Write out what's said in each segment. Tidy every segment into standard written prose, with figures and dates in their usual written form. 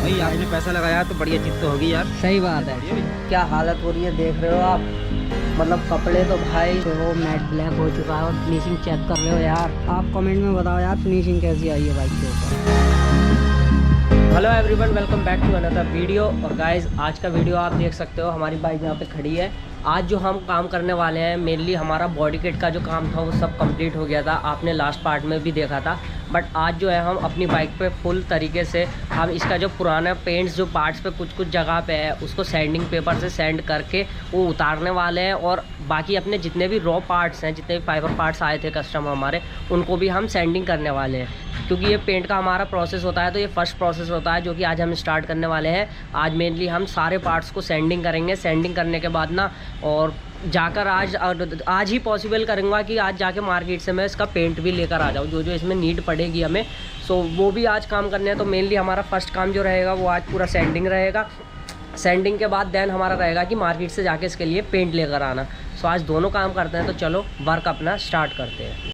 भाई आपने पैसा लगाया तो बढ़िया चीज़ तो होगी यार। सही बात है। क्या हालत हो रही है देख रहे हो आप, मतलब कपड़े तो भाई वो मैट ब्लैक हो चुका है और फिनिशिंग चेक कर रहे हो यार। आप कमेंट में बताओ यार फिनिशिंग कैसी आई है बाइक के ऊपर। Hello everyone, welcome back to another video. और गाइस आज का वीडियो आप देख सकते हो, हमारी बाइक यहाँ पे खड़ी है। आज जो हम काम करने वाले हैं, मेनली हमारा बॉडी किट का जो काम था वो सब कंप्लीट हो गया था, आपने लास्ट पार्ट में भी देखा था। बट आज जो है हम अपनी बाइक पे फुल तरीके से हम इसका जो पुराना पेंट्स जो पार्ट्स पे कुछ कुछ जगह पे है उसको सैंडिंग पेपर से सैंड करके वो उतारने वाले हैं। और बाकी अपने जितने भी रॉ पार्ट्स हैं, जितने भी फाइबर पार्ट्स आए थे कस्टमर हमारे, उनको भी हम सैंडिंग करने वाले हैं। क्योंकि ये पेंट का हमारा प्रोसेस होता है तो ये फर्स्ट प्रोसेस होता है जो कि आज हम स्टार्ट करने वाले हैं। आज मेनली हम सारे पार्ट्स को सैंडिंग करेंगे। सैंडिंग करने के बाद ना और जाकर आज ही पॉसिबल करूँगा कि आज जाके मार्केट से मैं इसका पेंट भी लेकर आ जाऊँ, जो जो इसमें नीड पड़ेगी हमें। सो वो भी आज काम करने हैं। तो मेनली हमारा फर्स्ट काम जो रहेगा वो आज पूरा सैंडिंग रहेगा। सैंडिंग के बाद देन हमारा रहेगा कि मार्केट से जाके इसके लिए पेंट लेकर आना। सो आज दोनों काम करते हैं। तो चलो वर्क अपना स्टार्ट करते हैं।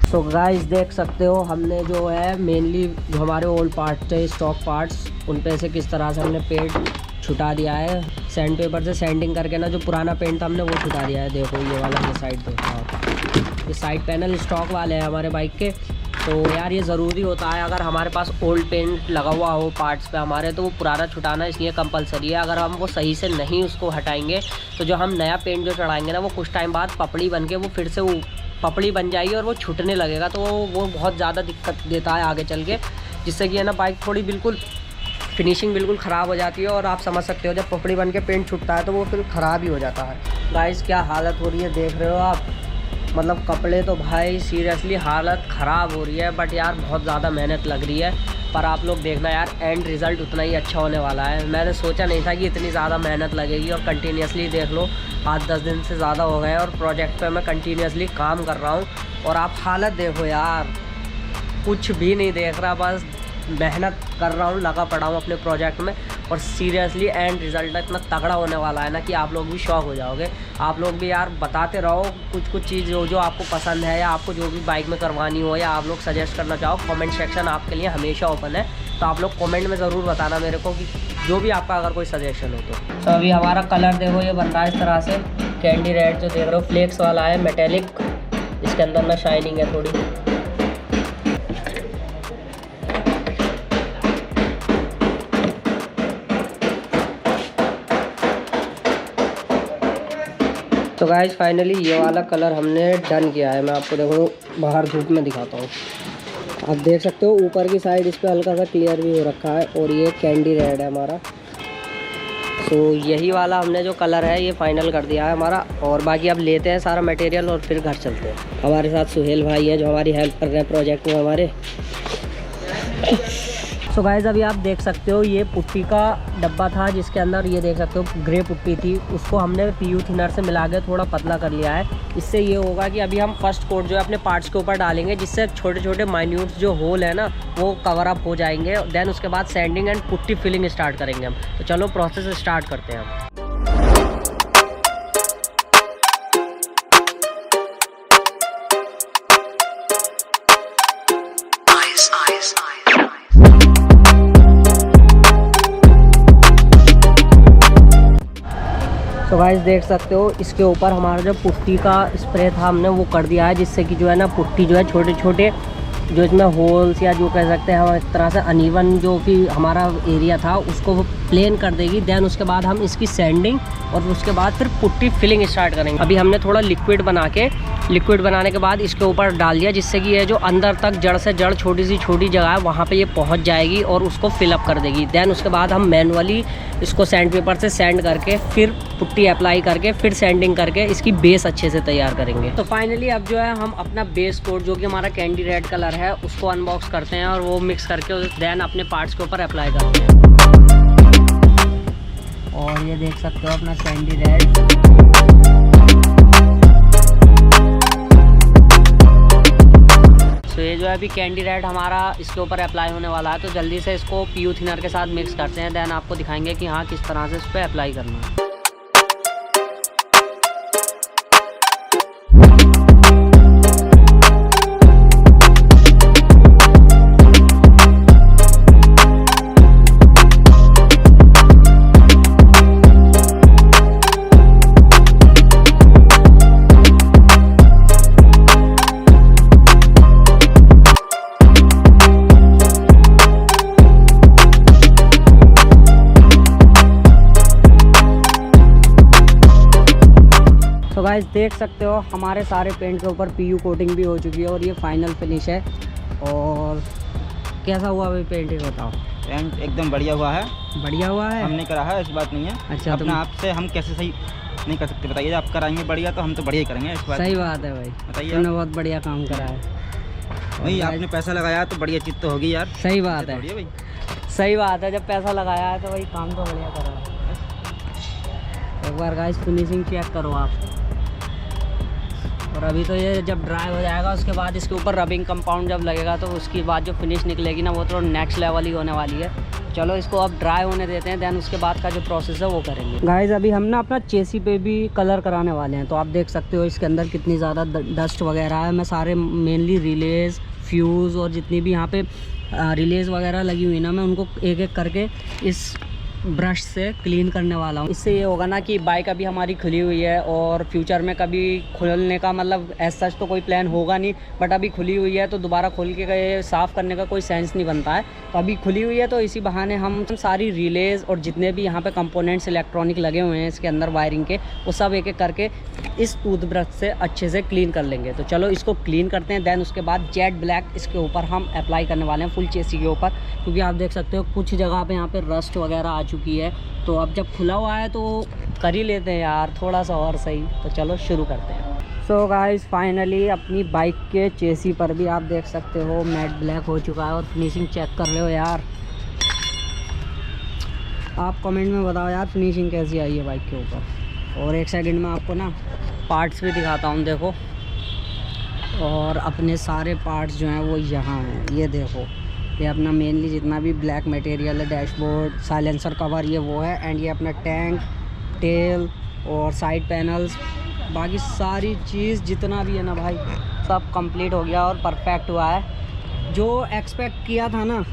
तो गाइस देख सकते हो, हमने जो है मेनली जो हमारे ओल्ड पार्ट्स थे, स्टॉक पार्ट्स, उन पे से किस तरह से हमने पेंट छुटा दिया है। सैंड पेपर से सैंडिंग करके ना जो पुराना पेंट था हमने वो छुटा दिया है। देखो ये वाला, ये साइड देखो, ये साइड पैनल स्टॉक वाले हैं हमारे बाइक के। तो यार ये ज़रूरी होता है, अगर हमारे पास ओल्ड पेंट लगा हुआ हो पार्ट्स पे हमारे, तो वो पुराना छुटाना इसलिए कंपलसरी है। अगर हम वो सही से नहीं उसको हटाएंगे तो जो हम नया पेंट जो चढ़ाएंगे ना, वो कुछ टाइम बाद पपड़ी बन के वो फिर से वो पपड़ी बन जाएगी और वो छूटने लगेगा। तो वो बहुत ज़्यादा दिक्कत देता है आगे चल के, जिससे कि है ना बाइक थोड़ी बिल्कुल फिनिशिंग बिल्कुल ख़राब हो जाती है। और आप समझ सकते हो जब पपड़ी बन के पेंट छूटता है तो वो फिर ख़राब ही हो जाता है। गाइस क्या हालत हो रही है देख रहे हो आप, मतलब कपड़े तो भाई सीरियसली हालत ख़राब हो रही है। बट यार बहुत ज़्यादा मेहनत लग रही है। पर आप लोग देखना यार, एंड रिज़ल्ट उतना ही अच्छा होने वाला है। मैंने सोचा नहीं था कि इतनी ज़्यादा मेहनत लगेगी। और कंटिन्यूसली देख लो 8-10 दिन से ज़्यादा हो गए और प्रोजेक्ट पे मैं कंटिन्यूसली काम कर रहा हूँ। और आप हालत देखो यार, कुछ भी नहीं देख रहा, बस मेहनत कर रहा हूँ, लगा पड़ा हूँ अपने प्रोजेक्ट में। और सीरियसली एंड रिज़ल्ट इतना तगड़ा होने वाला है ना कि आप लोग भी शॉक हो जाओगे। आप लोग भी यार बताते रहो कुछ चीज़ जो आपको पसंद है, या आपको जो भी बाइक में करवानी हो, या आप लोग सजेस्ट करना चाहो, कमेंट सेक्शन आपके लिए हमेशा ओपन है। तो आप लोग कमेंट में ज़रूर बताना मेरे को कि जो भी आपका अगर कोई सजेशन हो तो अभी हमारा कलर देखो ये बन रहा है इस तरह से, कैंडी रेड जो देख रहे हो, फ्लेक्स वाला है, मेटेलिक, इसके अंदर ना शाइनिंग है थोड़ी। तो गाइस फाइनली ये वाला कलर हमने डन किया है। मैं आपको देखो बाहर धूप में दिखाता हूँ। आप देख सकते हो ऊपर की साइड इस पर हल्का सा क्लियर भी हो रखा है। और ये कैंडी रेड है हमारा। तो यही वाला हमने जो कलर है ये फाइनल कर दिया है हमारा। और बाकी अब लेते हैं सारा मटेरियल और फिर घर चलते हैं। हमारे साथ सुहेल भाई हैं जो हमारी हेल्प कर रहे हैं प्रोजेक्ट में हमारे। सो गाइस अभी आप देख सकते हो ये पुट्टी का डब्बा था जिसके अंदर ये देख सकते हो ग्रे पुट्टी थी, उसको हमने पीयू थिनर से मिला के थोड़ा पतला कर लिया है। इससे ये होगा कि अभी हम फर्स्ट कोट जो है अपने पार्ट्स के ऊपर डालेंगे, जिससे छोटे छोटे माइन्यूट जो होल है ना वो कवर अप हो जाएंगे। देन उसके बाद sanding and putty filling start करेंगे हम। तो चलो प्रोसेस स्टार्ट करते हैं हम। तो गाइस देख सकते हो इसके ऊपर हमारा जो पुट्टी का स्प्रे था हमने वो कर दिया है, जिससे कि जो है ना पुट्टी जो है छोटे छोटे जो इसमें होल्स या जो कह सकते हैं हम इस तरह से अनइवन जो कि हमारा एरिया था उसको वो प्लेन कर देगी। देन उसके बाद हम इसकी सैंडिंग और उसके बाद फिर पुट्टी फिलिंग स्टार्ट करेंगे। अभी हमने थोड़ा लिक्विड बनाने के बाद इसके ऊपर डाल दिया, जिससे कि ये जो अंदर तक जड़ से जड़ छोटी जगह है वहाँ पे ये पहुँच जाएगी और उसको फिलअप कर देगी। देन उसके बाद हम मैनुअली इसको सैंड पेपर से सैंड करके फिर पुट्टी अप्लाई करके फिर सैंडिंग करके इसकी बेस अच्छे से तैयार करेंगे। तो फाइनली अब जो है हम अपना बेस कोट जो कि हमारा कैंडी रेड कलर है उसको अनबॉक्स करते हैं और वो मिक्स करके देन अपने पार्ट्स के ऊपर अप्लाई करते हैं। और और ये देख सकते हो अपना सैंडी रेड। तो ये जो है अभी कैंडी रेड हमारा इसके ऊपर अप्लाई होने वाला है, तो जल्दी से इसको पीयू थिनर के साथ मिक्स करते हैं, देन आपको दिखाएंगे कि हाँ किस तरह से इस पर अप्लाई करना है। तो गाइस देख सकते हो हमारे सारे पेंट के ऊपर पीयू कोटिंग भी हो चुकी है और ये फाइनल फिनिश है। और कैसा हुआ अभी पेंटिंग बताओ? पेंट एकदम बढ़िया हुआ है। बढ़िया हुआ है, हमने करा है, इस बात नहीं है। अच्छा, अपने आप से हम कैसे सही नहीं कर सकते बताइए? आप कराएंगे बढ़िया तो हम तो बढ़िया ही करेंगे इस बात। सही बात है भाई, बताइए। तुमने बहुत बढ़िया काम करा है भाई, आपने पैसा लगाया तो बढ़िया चीज़ तो होगी यार। सही बात है भाई, सही बात है, जब पैसा लगाया है तो भाई काम तो बढ़िया करा है। एक बार गाइस फिनिशिंग चेक करो आप। और अभी तो ये जब ड्राई हो जाएगा उसके बाद इसके ऊपर रबिंग कंपाउंड जब लगेगा तो उसकी बाद जो फिनिश निकलेगी ना वो तो नेक्स्ट लेवल ही होने वाली है। चलो इसको अब ड्राई होने देते हैं, देन उसके बाद का जो प्रोसेस है वो करेंगे। गाइस अभी हम ना अपना चेसी पे भी कलर कराने वाले हैं, तो आप देख सकते हो इसके अंदर कितनी ज़्यादा डस्ट वगैरह है। मैं सारे मेनली रिलेज, फ्यूज़ और जितनी भी यहाँ पे रिलेज वगैरह लगी हुई ना, मैं उनको एक एक करके इस ब्रश से क्लीन करने वाला हूँ। इससे ये होगा ना कि बाइक अभी हमारी खुली हुई है और फ्यूचर में कभी खोलने का मतलब ऐसा तो कोई प्लान होगा नहीं, बट अभी खुली हुई है तो दोबारा खोल के साफ़ करने का कोई सेंस नहीं बनता है। तो अभी खुली हुई है तो इसी बहाने हम सारी रिलेज और जितने भी यहाँ पे कंपोनेंट्स इलेक्ट्रॉनिक लगे हुए हैं इसके अंदर वायरिंग के, वो सब एक एक करके इस टूथब्रश से अच्छे से क्लीन कर लेंगे। तो चलो इसको क्लीन करते हैं, देन उसके बाद जेट ब्लैक इसके ऊपर हम अप्लाई करने वाले हैं फुल चेसी के ऊपर, क्योंकि आप देख सकते हो कुछ जगह पे यहाँ पे रस्ट वगैरह आ चुकी है। तो अब जब खुला हुआ है तो कर ही लेते हैं यार थोड़ा सा और सही। तो चलो शुरू करते हैं। सो गाइस फाइनली अपनी बाइक के चेसी पर भी आप देख सकते हो मैट ब्लैक हो चुका है और फिनिशिंग चेक कर रहे हो यार। आप कमेंट में बताओ यार फिनिशिंग कैसी आई है बाइक के ऊपर। और एक सेकंड में आपको ना पार्ट्स भी दिखाता हूँ, देखो। और अपने सारे पार्ट्स जो हैं वो यहाँ हैं, ये देखो। ये अपना मेनली जितना भी ब्लैक मटेरियल है, डैशबोर्ड, साइलेंसर कवर, ये वो है। एंड ये अपना टैंक, टेल और साइड पैनल्स, बाकी सारी चीज़ जितना भी है ना भाई सब कंप्लीट हो गया और परफेक्ट हुआ है। जो एक्सपेक्ट किया था ना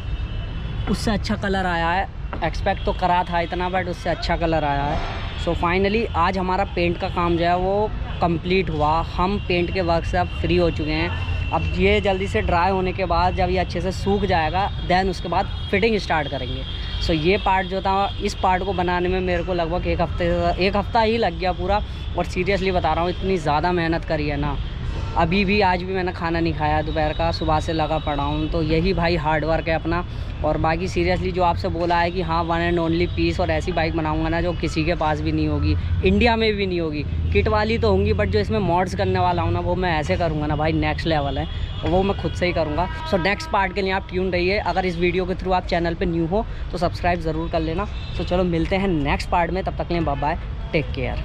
उससे अच्छा कलर आया है। एक्सपेक्ट तो करा था इतना, बट उससे अच्छा कलर आया है। सो फाइनली आज हमारा पेंट का काम जो है वो कंप्लीट हुआ। हम पेंट के वर्क से अब फ्री हो चुके हैं। अब ये जल्दी से ड्राई होने के बाद जब ये अच्छे से सूख जाएगा, देन उसके बाद फिटिंग स्टार्ट करेंगे। सो ये पार्ट जो था, इस पार्ट को बनाने में मेरे को लगभग एक हफ़्ता ही लग गया पूरा। और सीरियसली बता रहा हूँ, इतनी ज़्यादा मेहनत करी है ना। अभी भी आज भी मैंने खाना नहीं खाया दोपहर का, सुबह से लगा पड़ा हूँ। तो यही भाई हार्ड वर्क है अपना। और बाकी सीरियसली जो आपसे बोला है कि हाँ 1 एंड ओनली पीस और ऐसी बाइक बनाऊंगा ना जो किसी के पास भी नहीं होगी, इंडिया में भी नहीं होगी। किट वाली तो होंगी, बट जो इसमें मॉड्स करने वाला हूँ ना वो मैं ऐसे करूँगा ना भाई, नेक्स्ट लेवल है। और वो मैं खुद से ही करूँगा। सो नेक्स्ट पार्ट के लिए आप ट्यून रहिए। अगर इस वीडियो के थ्रू आप चैनल पर न्यू हो तो सब्सक्राइब ज़रूर कर लेना। तो चलो मिलते हैं नेक्स्ट पार्ट में, तब तक के लिए बाय बाय, टेक केयर।